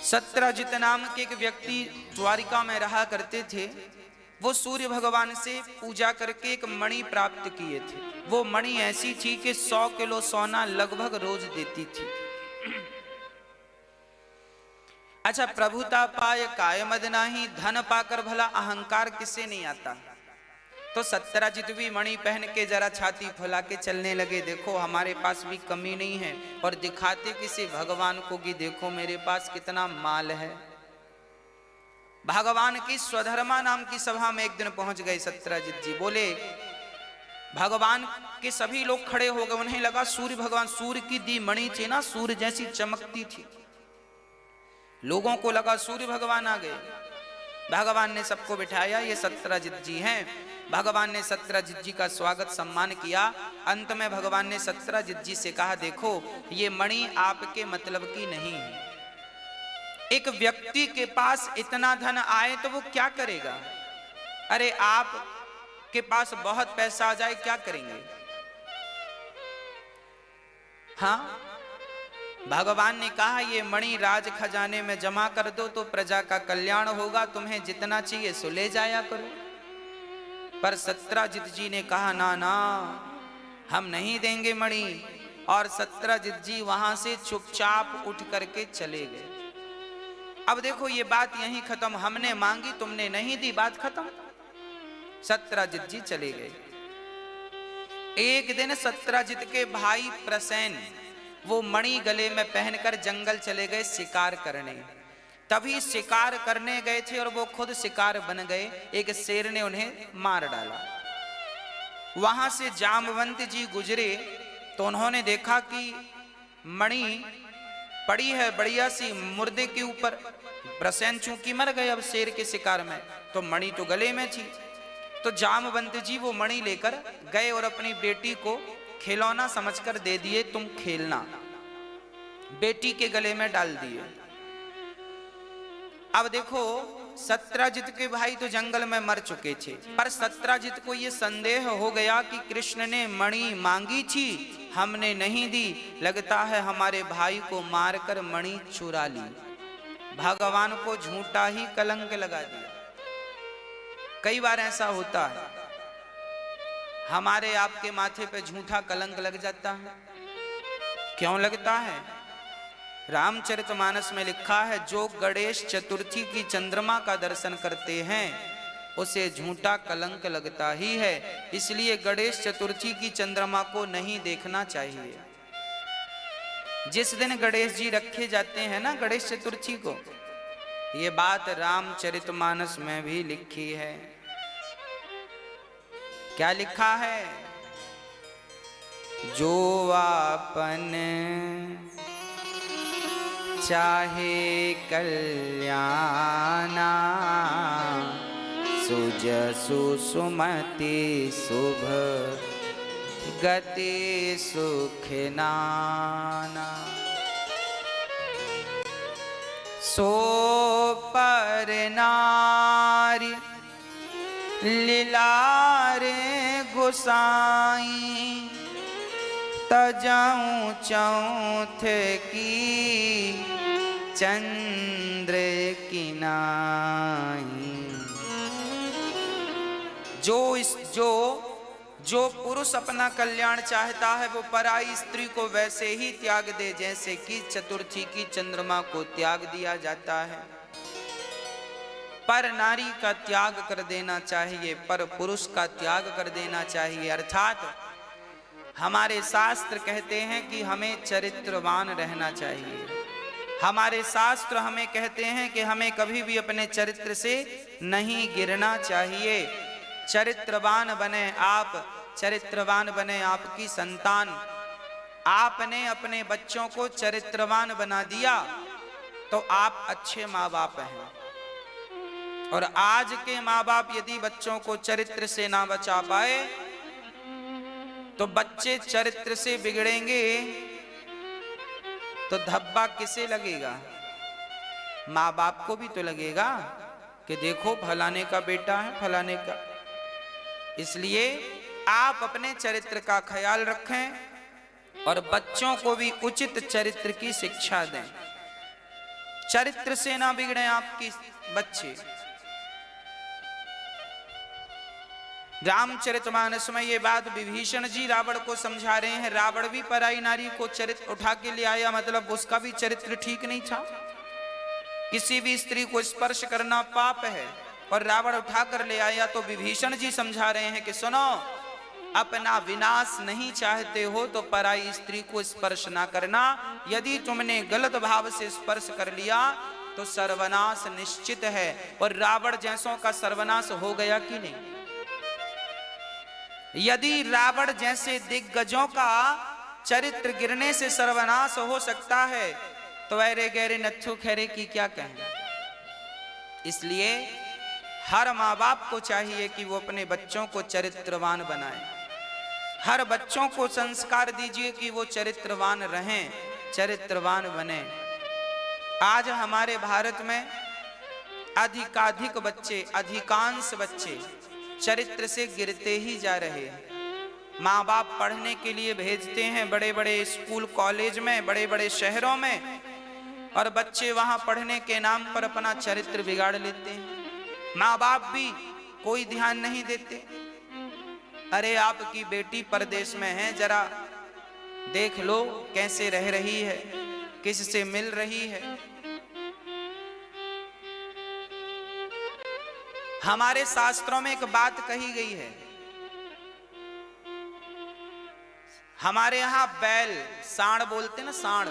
सत्यजित नाम के एक व्यक्ति द्वारिका में रहा करते थे। वो सूर्य भगवान से पूजा करके एक मणि प्राप्त किए थे। वो मणि ऐसी थी कि 100 किलो सोना लगभग रोज देती थी। अच्छा, प्रभुता पाय काय मद नाही, धन पाकर भला अहंकार किसे नहीं आता। तो सत्यजित भी मणि पहन के जरा छाती फुला के चलने लगे, देखो हमारे पास भी कमी नहीं है, और दिखाते किसी भगवान को कि देखो मेरे पास कितना माल है। भगवान की स्वधर्मा नाम की सभा में एक दिन पहुंच गए सत्यजित जी। बोले, भगवान के सभी लोग खड़े हो गए। उन्हें लगा सूर्य भगवान, सूर्य की दी मणि थी ना, सूर्य जैसी चमकती थी। लोगों को लगा सूर्य भगवान आ गए। भगवान ने सबको बिठाया, ये सत्यजित जी हैं। भगवान ने सत्यजित जी का स्वागत सम्मान किया। अंत में भगवान ने सत्यजित जी से कहा, देखो ये मणि आपके मतलब की नहीं है। एक व्यक्ति के पास इतना धन आए तो वो क्या करेगा? अरे आप के पास बहुत पैसा आ जाए क्या करेंगे? हाँ, भगवान ने कहा ये मणि राज खजाने में जमा कर दो तो प्रजा का कल्याण होगा, तुम्हें जितना चाहिए सो ले जाया करो। पर सत्यजित जी ने कहा, ना ना, हम नहीं देंगे मणि। और सत्यजित जी वहां से चुपचाप उठ करके चले गए। अब देखो ये बात यहीं खत्म, हमने मांगी तुमने नहीं दी, बात खत्म। सत्यजित जी चले गए। एक दिन सत्यजित के भाई प्रसेन वो मणि गले में पहनकर जंगल चले गए शिकार करने। तभी शिकार करने गए थे और वो खुद शिकार बन गए। एक शेर ने उन्हें मार डाला। वहां से जामवंत जी गुजरे तो उन्होंने देखा कि मणि पड़ी है बढ़िया सी मुर्दे के ऊपर। प्रसेन चूंकि मर गए अब शेर के शिकार में, तो मणि तो गले में थी। तो जामवंत जी वो मणि लेकर गए और अपनी बेटी को खिलौना समझकर दे दिए, तुम खेलना। बेटी के गले में डाल दिए। अब देखो सत्यजित के भाई तो जंगल में मर चुके थे, पर सत्यजित को यह संदेह हो गया कि कृष्ण ने मणि मांगी थी, हमने नहीं दी, लगता है हमारे भाई को मारकर मणि चुरा ली। भगवान को झूठा ही कलंक लगा दिया। कई बार ऐसा होता है, हमारे आपके माथे पे झूठा कलंक लग जाता है। क्यों लगता है? रामचरितमानस में लिखा है, जो गणेश चतुर्थी की चंद्रमा का दर्शन करते हैं उसे झूठा कलंक लगता ही है। इसलिए गणेश चतुर्थी की चंद्रमा को नहीं देखना चाहिए। जिस दिन गणेश जी रखे जाते हैं ना, गणेश चतुर्थी को, ये बात रामचरितमानस में भी लिखी है। क्या लिखा है? जो आपन चाहे कल्याणा, सुजसु सुमति शुभ गति सुख नाना। सो पर नारी लीलारे गुसाई, तजाऊं चौथ की चंद्र की नाई। जो पुरुष अपना कल्याण चाहता है वो पराई स्त्री को वैसे ही त्याग दे जैसे कि चतुर्थी की चंद्रमा को त्याग दिया जाता है। पर नारी का त्याग कर देना चाहिए, पर पुरुष का त्याग कर देना चाहिए। अर्थात हमारे शास्त्र कहते हैं कि हमें चरित्रवान रहना चाहिए। हमारे शास्त्र हमें कहते हैं कि हमें कभी भी अपने चरित्र से नहीं गिरना चाहिए। चरित्रवान बने आप, चरित्रवान बने आपकी संतान। आपने अपने बच्चों को चरित्रवान बना दिया तो आप अच्छे माँ बाप हैं। और आज के माँ बाप यदि बच्चों को चरित्र से ना बचा पाए तो बच्चे चरित्र से बिगड़ेंगे तो धब्बा किसे लगेगा? माँ बाप को भी तो लगेगा कि देखो फलाने का बेटा है, फलाने का। इसलिए आप अपने चरित्र का ख्याल रखें और बच्चों को भी उचित चरित्र की शिक्षा दें। चरित्र से ना बिगड़े आपके बच्चे। रामचरितमानस में ये बात विभीषण जी रावण को समझा रहे हैं। रावण भी पराई नारी को चरित्र उठा के ले आया, मतलब उसका भी चरित्र ठीक नहीं था। किसी भी स्त्री को स्पर्श करना पाप है और रावण उठा कर ले आया। तो विभीषण जी समझा रहे हैं कि सुनो, अपना विनाश नहीं चाहते हो तो पराई स्त्री को स्पर्श ना करना। यदि तुमने गलत भाव से स्पर्श कर लिया तो सर्वनाश निश्चित है। और रावण जैसों का सर्वनाश हो गया कि नहीं? यदि रावण जैसे दिग्गजों का चरित्र गिरने से सर्वनाश हो सकता है तो अरे गहरे नत्थु खैरे की क्या कहें। इसलिए हर माँ बाप को चाहिए कि वो अपने बच्चों को चरित्रवान बनाए। हर बच्चों को संस्कार दीजिए कि वो चरित्रवान रहें, चरित्रवान बने। आज हमारे भारत में अधिकाधिक बच्चे, अधिकांश बच्चे चरित्र से गिरते ही जा रहे हैं। माँ बाप पढ़ने के लिए भेजते हैं बड़े बड़े स्कूल कॉलेज में, बड़े बड़े शहरों में, और बच्चे वहां पढ़ने के नाम पर अपना चरित्र बिगाड़ लेते हैं। माँ बाप भी कोई ध्यान नहीं देते। अरे आपकी बेटी परदेश में है, जरा देख लो कैसे रह रही है, किससे मिल रही है। हमारे शास्त्रों में एक बात कही गई है, हमारे यहां बैल, सांड बोलते ना, सांड,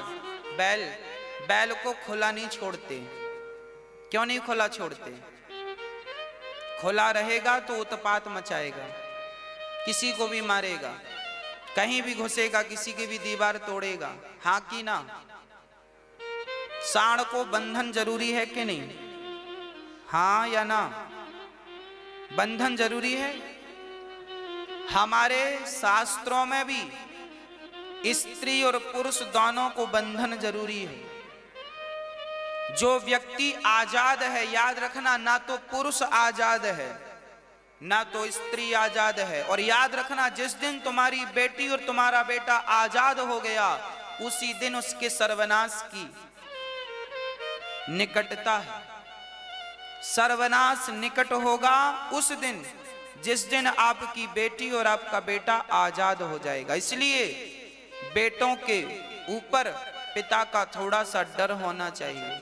बैल को खुला नहीं छोड़ते। क्यों नहीं खुला छोड़ते? खुला रहेगा तो उत्पात मचाएगा, किसी को भी मारेगा, कहीं भी घुसेगा, किसी की भी दीवार तोड़ेगा। हाँ कि ना? सांड को बंधन जरूरी है कि नहीं? हाँ या ना? बंधन जरूरी है। हमारे शास्त्रों में भी स्त्री और पुरुष दोनों को बंधन जरूरी है। जो व्यक्ति आजाद है, याद रखना, ना तो पुरुष आजाद है ना तो स्त्री आजाद है। और याद रखना, जिस दिन तुम्हारी बेटी और तुम्हारा बेटा आजाद हो गया उसी दिन उसके सर्वनाश की निकटता है। सर्वनाश निकट होगा उस दिन जिस दिन आपकी बेटी और आपका बेटा आजाद हो जाएगा। इसलिए बेटों के ऊपर पिता का थोड़ा सा डर होना चाहिए।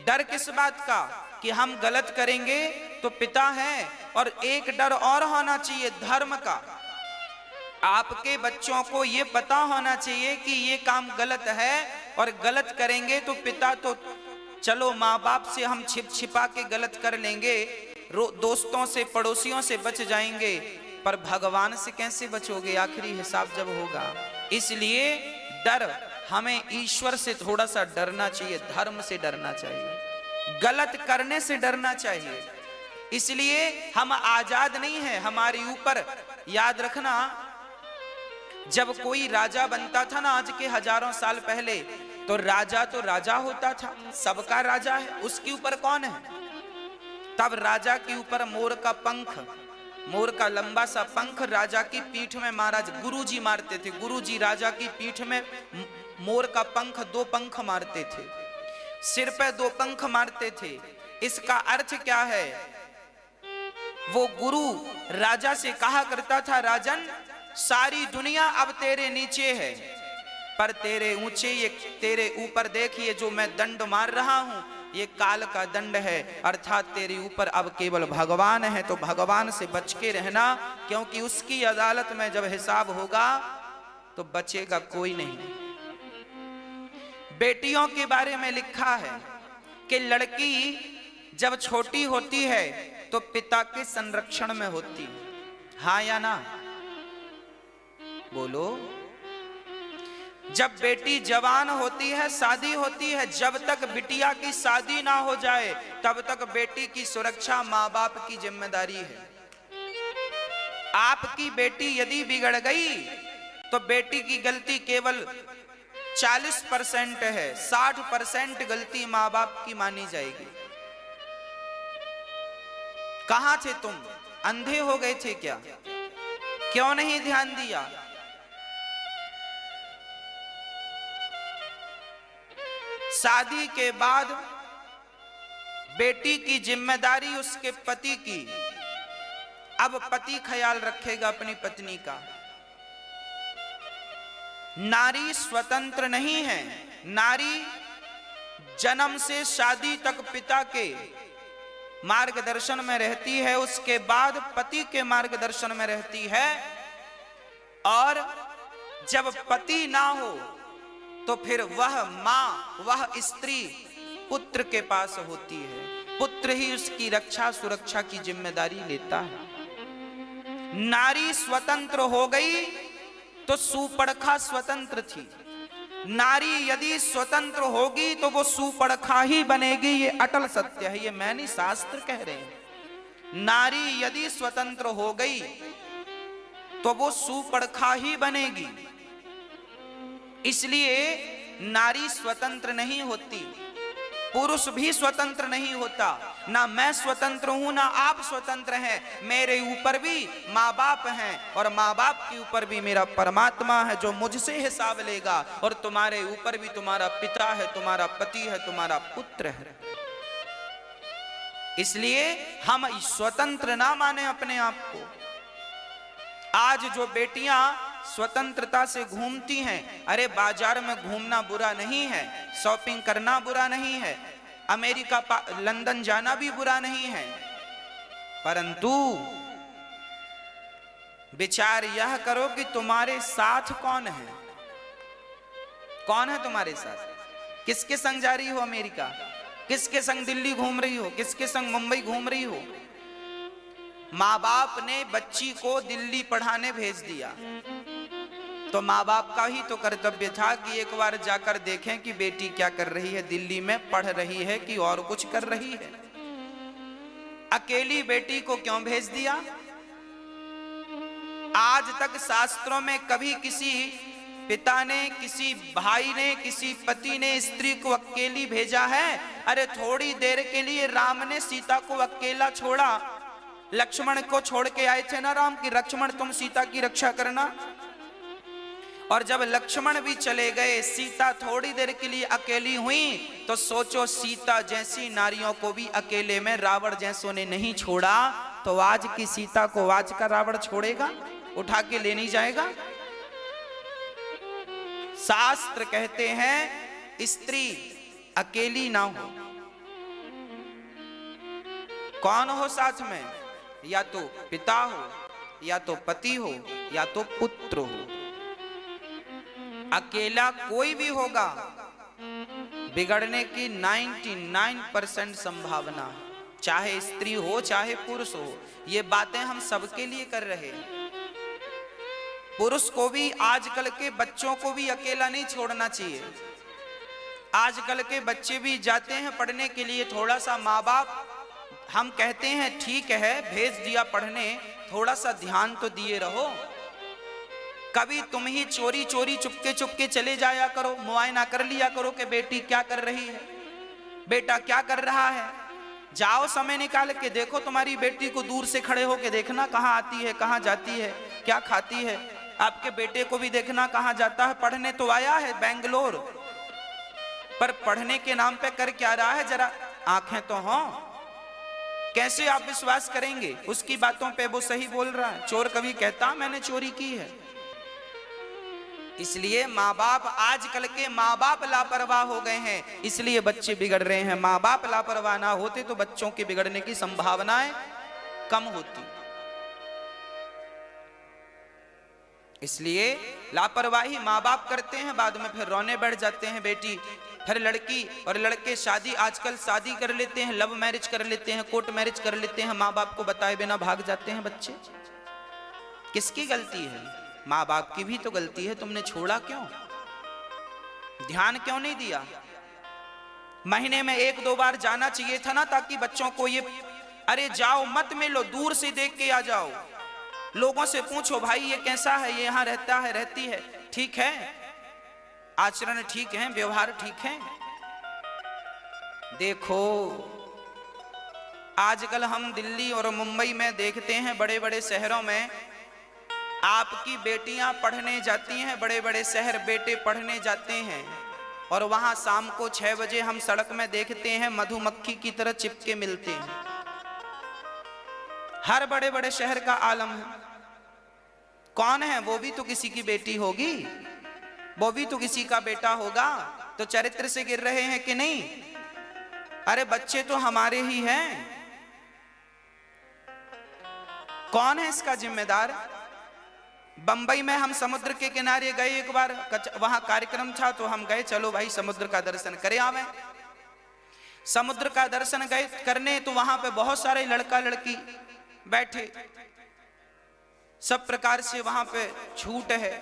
डर किस बात का? कि हम गलत करेंगे तो पिता है। और एक डर और होना चाहिए धर्म का। आपके बच्चों को ये पता होना चाहिए कि ये काम गलत है और गलत करेंगे तो पिता तो चलो माँ बाप से हम छिप छिपा के गलत कर लेंगे, दोस्तों से पड़ोसियों से बच जाएंगे, पर भगवान से कैसे बचोगे आखिरी हिसाब जब होगा। इसलिए डर, हमें ईश्वर से थोड़ा सा डरना चाहिए, धर्म से डरना चाहिए, गलत करने से डरना चाहिए। इसलिए हम आजाद नहीं हैं, हमारे ऊपर, याद रखना, जब कोई राजा बनता था ना आज के हजारों साल पहले, तो राजा होता था, सबका राजा है, उसके ऊपर कौन है? तब राजा के ऊपर मोर का पंख, मोर का लंबा सा पंख राजा की पीठ में महाराज गुरुजी मारते थे। गुरुजी राजा की पीठ में मोर का पंख, 2 पंख मारते थे, सिर पे 2 पंख मारते थे। इसका अर्थ क्या है? वो गुरु राजा से कहा करता था, राजन सारी दुनिया अब तेरे नीचे है, पर तेरे ऊंचे, ये तेरे ऊपर देखिए जो मैं दंड मार रहा हूं, ये काल का दंड है, अर्थात तेरे ऊपर अब केवल भगवान है। तो भगवान से बच के रहना, क्योंकि उसकी अदालत में जब हिसाब होगा तो बचेगा कोई नहीं। बेटियों के बारे में लिखा है कि लड़की जब छोटी होती है तो पिता के संरक्षण में होती है। हाँ या ना? बोलो। जब बेटी जवान होती है, शादी होती है, जब तक बिटिया की शादी ना हो जाए तब तक बेटी की सुरक्षा माँ बाप की जिम्मेदारी है। आपकी बेटी यदि बिगड़ गई तो बेटी की गलती केवल 40% है, 60% गलती माँ बाप की मानी जाएगी। कहां थे तुम? अंधे हो गए थे क्या? क्यों नहीं ध्यान दिया? शादी के बाद बेटी की जिम्मेदारी उसके पति की। अब पति ख्याल रखेगा अपनी पत्नी का। नारी स्वतंत्र नहीं है। नारी जन्म से शादी तक पिता के मार्गदर्शन में रहती है, उसके बाद पति के मार्गदर्शन में रहती है। और जब पति ना हो तो फिर वह मां, वह स्त्री पुत्र के पास होती है। पुत्र ही उसकी रक्षा सुरक्षा की जिम्मेदारी लेता है। नारी स्वतंत्र हो गई तो सुपड़खा स्वतंत्र थी। नारी यदि स्वतंत्र होगी तो वो सुपड़खा ही बनेगी। ये अटल सत्य है, ये मैं नहीं, शास्त्र कह रहे हैं। नारी यदि स्वतंत्र हो गई तो वो सुपड़खा ही बनेगी। इसलिए नारी स्वतंत्र नहीं होती, पुरुष भी स्वतंत्र नहीं होता। ना मैं स्वतंत्र हूं ना आप स्वतंत्र हैं। मेरे ऊपर भी माँ बाप हैं और माँ बाप के ऊपर भी मेरा परमात्मा है जो मुझसे हिसाब लेगा। और तुम्हारे ऊपर भी तुम्हारा पिता है, तुम्हारा पति है, तुम्हारा पुत्र है। इसलिए हम स्वतंत्र ना माने अपने आप को। आज जो बेटियां स्वतंत्रता से घूमती हैं, अरे बाजार में घूमना बुरा नहीं है, शॉपिंग करना बुरा नहीं है, अमेरिका लंदन जाना भी बुरा नहीं है, परंतु विचार यह करो कि तुम्हारे साथ कौन है। कौन है तुम्हारे साथ? किसके संग जा रही हो अमेरिका? किसके संग दिल्ली घूम रही हो? किसके संग मुंबई घूम रही हो? माँ बाप ने बच्ची को दिल्ली पढ़ाने भेज दिया तो माँ बाप का ही तो कर्तव्य था कि एक बार जाकर देखें कि बेटी क्या कर रही है, दिल्ली में पढ़ रही है कि और कुछ कर रही है। अकेली बेटी को क्यों भेज दिया? आज तक शास्त्रों में कभी किसी पिता ने, किसी भाई ने, किसी पति ने स्त्री को अकेली भेजा है? अरे थोड़ी देर के लिए राम ने सीता को अकेला छोड़ा। लक्ष्मण को छोड़ के आए थे ना राम कि लक्ष्मण तुम सीता की रक्षा करना। और जब लक्ष्मण भी चले गए, सीता थोड़ी देर के लिए अकेली हुई, तो सोचो सीता जैसी नारियों को भी अकेले में रावण जैसों ने नहीं छोड़ा, तो आज की सीता को आज का रावण छोड़ेगा, उठा के ले नहीं जाएगा? शास्त्र कहते हैं स्त्री अकेली ना हो। कौन हो साथ में? या तो पिता हो, या तो पति हो, या तो पुत्र हो। अकेला कोई भी होगा बिगड़ने की 99% संभावना है, चाहे स्त्री हो चाहे पुरुष हो। ये बातें हम सबके लिए कर रहे हैं। पुरुष को भी, आजकल के बच्चों को भी अकेला नहीं छोड़ना चाहिए। आजकल के बच्चे भी जाते हैं पढ़ने के लिए, थोड़ा सा माँ बाप हम कहते हैं ठीक है भेज दिया पढ़ने, थोड़ा सा ध्यान तो दिए रहो। कभी तुम ही चोरी चोरी चुपके चुपके चले जाया करो, मुआयना कर लिया करो कि बेटी क्या कर रही है, बेटा क्या कर रहा है। जाओ समय निकाल के देखो तुम्हारी बेटी को, दूर से खड़े होके देखना कहाँ आती है, कहाँ जाती है, क्या खाती है। आपके बेटे को भी देखना कहाँ जाता है। पढ़ने तो आया है बेंगलोर, पर पढ़ने के नाम पे कर क्या रहा है? जरा आंखें तो हों। कैसे आप विश्वास करेंगे उसकी बातों पे? वो सही बोल रहा है। चोर कभी कहता मैंने चोरी की है? इसलिए माँ बाप, आजकल के माँ बाप लापरवाह हो गए हैं, इसलिए बच्चे बिगड़ रहे हैं। माँ बाप लापरवाह ना होते तो बच्चों के बिगड़ने की संभावनाएं कम होती। इसलिए लापरवाही माँ बाप करते हैं, बाद में फिर रोने बैठ जाते हैं बेटी। फिर लड़की और लड़के शादी, आजकल शादी कर लेते हैं, लव मैरिज कर लेते हैं, कोर्ट मैरिज कर लेते हैं, माँ बाप को बताए बिना भाग जाते हैं बच्चे। किसकी गलती है? माँ बाप की भी तो गलती है। तुमने छोड़ा क्यों? ध्यान क्यों नहीं दिया? महीने में 1-2 बार जाना चाहिए था ना, ताकि बच्चों को ये, अरे जाओ मत मिलो, दूर से देख के आ जाओ। लोगों से पूछो भाई ये कैसा है, ये यहाँ रहता है, रहती है, ठीक है, आचरण ठीक है, व्यवहार ठीक है। देखो आजकल हम दिल्ली और मुंबई में देखते हैं, बड़े बड़े शहरों में आपकी बेटियां पढ़ने जाती हैं, बड़े बड़े शहर बेटे पढ़ने जाते हैं, और वहां शाम को 6 बजे हम सड़क में देखते हैं मधुमक्खी की तरह चिपके मिलते हैं। हर बड़े बड़े शहर का आलम है। कौन है? वो भी तो किसी की बेटी होगी, वो भी तो किसी का बेटा होगा। तो चरित्र से गिर रहे हैं कि नहीं? अरे बच्चे तो हमारे ही हैं। कौन है इसका जिम्मेदार? बंबई में हम समुद्र के किनारे गए एक बार, वहां कार्यक्रम था तो हम गए, चलो भाई समुद्र का दर्शन करे आवे। समुद्र का दर्शन गए करने तो वहां पे बहुत सारे लड़का लड़की बैठे, सब प्रकार से वहां पे छूट है।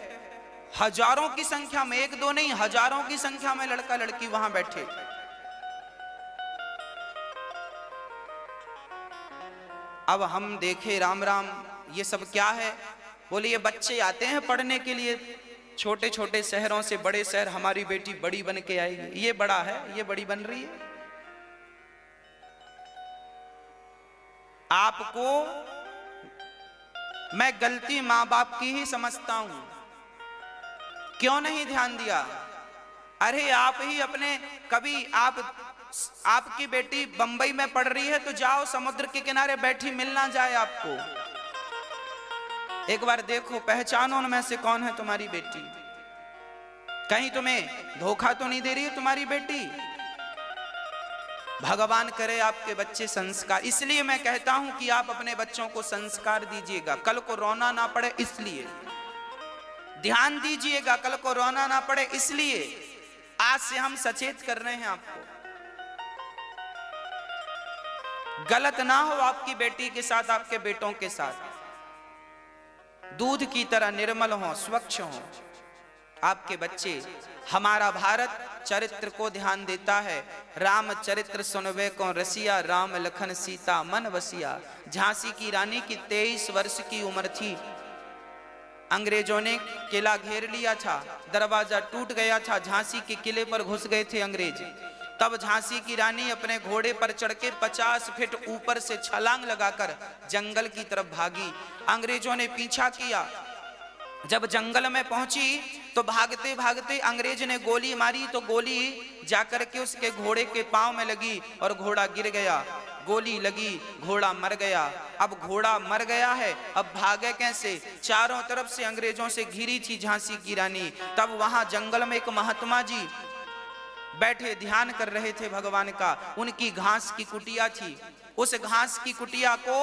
हजारों की संख्या में, एक दो नहीं हजारों की संख्या में लड़का लड़की वहां बैठे। अब हम देखे राम राम ये सब क्या है? बोले ये बच्चे आते हैं पढ़ने के लिए छोटे छोटे शहरों से बड़े शहर, हमारी बेटी बड़ी बन के आएगी। ये बड़ा है, ये बड़ी बन रही है। आपको मैं गलती मां बाप की ही समझता हूं। क्यों नहीं ध्यान दिया? अरे आप ही अपने, कभी आपकी बेटी बंबई में पढ़ रही है तो जाओ समुद्र के किनारे बैठी, मिल ना जाए आपको? एक बार देखो, पहचानो उनमें से कौन है तुम्हारी बेटी। कहीं तुम्हें धोखा तो नहीं दे रही है तुम्हारी बेटी? भगवान करे आपके बच्चे संस्कार। इसलिए मैं कहता हूं कि आप अपने बच्चों को संस्कार दीजिएगा, कल को रोना ना पड़े इसलिए। ध्यान दीजिएगा, कल को रोना ना पड़े इसलिए आज से हम सचेत कर रहे हैं आपको। गलत ना हो आपकी बेटी के साथ, आपके बेटों के साथ। दूध की तरह निर्मल हो, स्वच्छ हो आपके बच्चे। हमारा भारत चरित्र को ध्यान देता है। राम चरित्र सुनवे को रसिया, राम लखन सीता मन वसिया। झांसी की रानी की 23 वर्ष की उम्र थी। अंग्रेजों ने किला घेर लिया था, दरवाजा टूट गया था, झांसी के किले पर घुस गए थे अंग्रेज। तब झांसी की रानी अपने घोड़े पर चढ़ के 50 फीट ऊपर से छलांग लगाकर जंगल की तरफ भागी। अंग्रेजों ने पीछा किया। जब जंगल में पहुंची तो भागते भागते अंग्रेज ने गोली मारी, तो गोली जाकर के उसके घोड़े के पांव में लगी और घोड़ा गिर गया। गोली लगी, घोड़ा मर गया। अब घोड़ा मर गया है, अब भागे कैसे? चारों तरफ से अंग्रेजों से घिरी थी झांसी की रानी। तब वहां जंगल में एक महात्मा जी बैठे ध्यान कर रहे थे भगवान का। उनकी घास की कुटिया थी। उस घास की कुटिया को,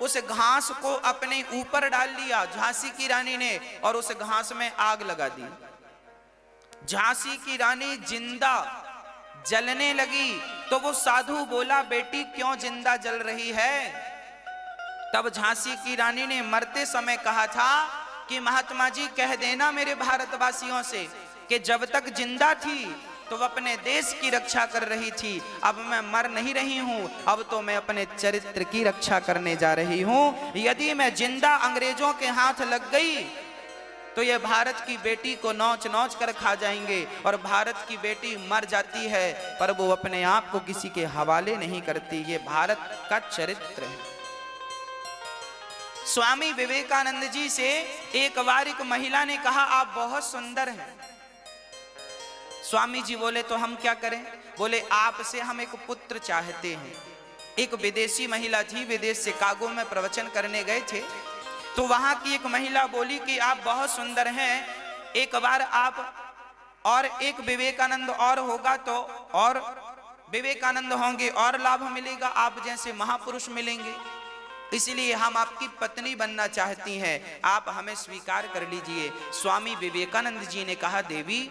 उस घास को अपने ऊपर डाल लिया झांसी की रानी ने और उस घास में आग लगा दी। झांसी की रानी जिंदा जलने लगी। तो वो साधु बोला, बेटी क्यों जिंदा जल रही है? तब झांसी की रानी ने मरते समय कहा था कि महात्मा जी कह देना मेरे भारतवासियों से कि जब तक जिंदा थी तो वह अपने देश की रक्षा कर रही थी। अब मैं मर नहीं रही हूं, अब तो मैं अपने चरित्र की रक्षा करने जा रही हूं। यदि मैं जिंदा अंग्रेजों के हाथ लग गई तो ये भारत की बेटी को नोच नोच कर खा जाएंगे। और भारत की बेटी मर जाती है पर वो अपने आप को किसी के हवाले नहीं करती। ये भारत का चरित्र है। स्वामी विवेकानंद जी से एक बार एक महिला ने कहा, आप बहुत सुंदर हैं। स्वामी जी बोले, तो हम क्या करें? बोले, आपसे हम एक पुत्र चाहते हैं। एक विदेशी महिला थी, विदेश शिकागो में प्रवचन करने गए थे। तो वहां की एक महिला बोली कि आप बहुत सुंदर हैं, एक बार आप और एक विवेकानंद और होगा तो और विवेकानंद होंगे और लाभ मिलेगा, आप जैसे महापुरुष मिलेंगे। इसलिए हम आपकी पत्नी बनना चाहती हैं, आप हमें स्वीकार कर लीजिए। स्वामी विवेकानंद जी ने कहा, देवी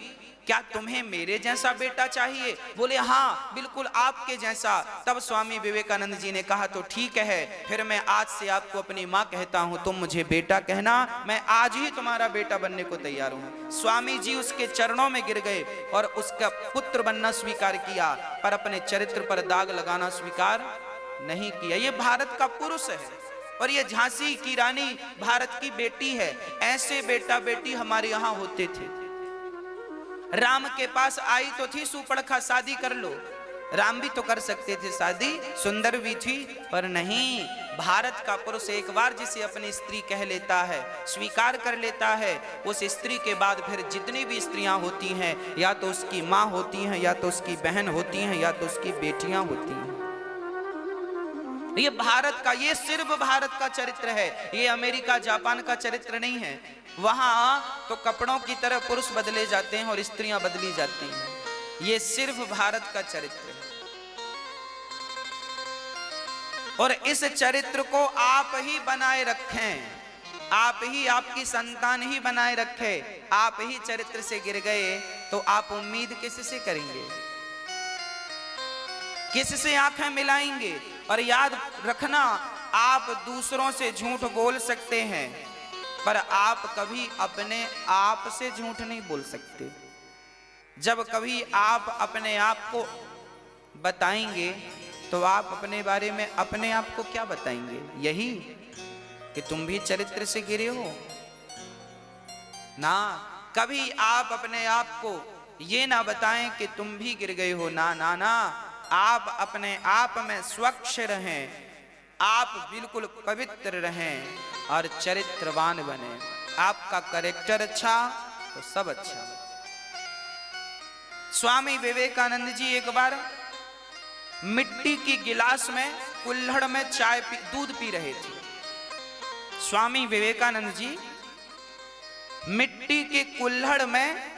क्या तुम्हें मेरे जैसा बेटा चाहिए? बोले, हाँ बिल्कुल आपके जैसा। तब स्वामी विवेकानंद जी ने कहा, तो ठीक है, फिर मैं आज से आपको अपनी माँ कहता हूँ, तुम मुझे बेटा कहना, मैं आज ही तुम्हारा बेटा बनने को तैयार हूँ। स्वामी जी उसके चरणों में गिर गए और उसका पुत्र बनना स्वीकार किया, पर अपने चरित्र पर दाग लगाना स्वीकार नहीं किया। ये भारत का पुरुष है और ये झांसी की रानी भारत की बेटी है। ऐसे बेटा बेटी हमारे यहाँ होते थे। राम के पास आई तो थी सुपड़खा, शादी कर लो। राम भी तो कर सकते थे शादी, सुंदर भी थी, पर नहीं। भारत का पुरुष एक बार जिसे अपनी स्त्री कह लेता है, स्वीकार कर लेता है, उस स्त्री के बाद फिर जितनी भी स्त्रियां होती हैं, या तो उसकी माँ होती हैं, या तो उसकी बहन होती हैं, या तो उसकी बेटियां होती हैं। ये भारत का, ये सिर्फ भारत का चरित्र है, ये अमेरिका जापान का चरित्र नहीं है। वहां तो कपड़ों की तरह पुरुष बदले जाते हैं और स्त्रियां बदली जाती हैं। ये सिर्फ भारत का चरित्र है। और इस चरित्र को आप ही बनाए रखें, आप ही, आपकी संतान ही बनाए रखे। आप ही चरित्र से गिर गए तो आप उम्मीद किससे करेंगे, किससे आंखें मिलाएंगे। और याद रखना, आप दूसरों से झूठ बोल सकते हैं, पर आप कभी अपने आप से झूठ नहीं बोल सकते। जब कभी आप अपने आप को बताएंगे तो आप अपने बारे में अपने आप को क्या बताएंगे? यही कि तुम भी चरित्र से गिरे हो ना। कभी आप अपने आप को ये ना बताएं कि तुम भी गिर गए हो, ना ना ना। आप अपने आप में स्वच्छ रहें, आप बिल्कुल पवित्र रहें और चरित्रवान बने। आपका कैरेक्टर अच्छा तो सब अच्छा। स्वामी विवेकानंद जी एक बार मिट्टी की गिलास में, कुल्हड़ में दूध पी रहे थे। स्वामी विवेकानंद जी मिट्टी के कुल्हड़ में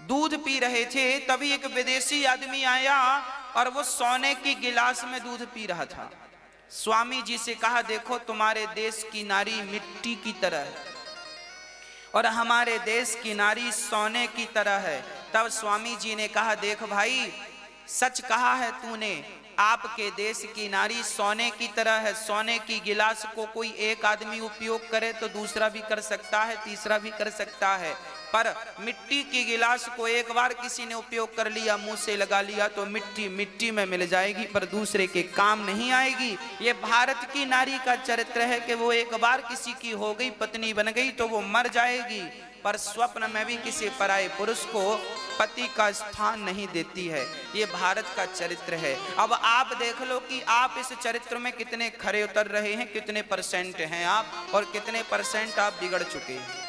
दूध पी रहे थे। तभी एक विदेशी आदमी आया और वो सोने की गिलास में दूध पी रहा था। स्वामी जी से कहा, देखो तुम्हारे देश की नारी मिट्टी की तरह है और हमारे देश की नारी सोने की तरह है। तब स्वामी जी ने कहा, देख भाई, सच कहा है तूने, आपके देश की नारी सोने की तरह है। सोने की गिलास को कोई एक आदमी उपयोग करे तो दूसरा भी कर सकता है, तीसरा भी कर सकता है, पर मिट्टी की गिलास को एक बार किसी ने उपयोग कर लिया, मुंह से लगा लिया, तो मिट्टी मिट्टी में मिल जाएगी, पर दूसरे के काम नहीं आएगी। ये भारत की नारी का चरित्र है कि वो एक बार किसी की हो गई, पत्नी बन गई तो वो मर जाएगी, पर स्वप्न में भी किसी पराये पुरुष को पति का स्थान नहीं देती है। ये भारत का चरित्र है। अब आप देख लो कि आप इस चरित्र में कितने खरे उतर रहे हैं, कितने परसेंट हैं आप और कितने परसेंट आप बिगड़ चुके हैं।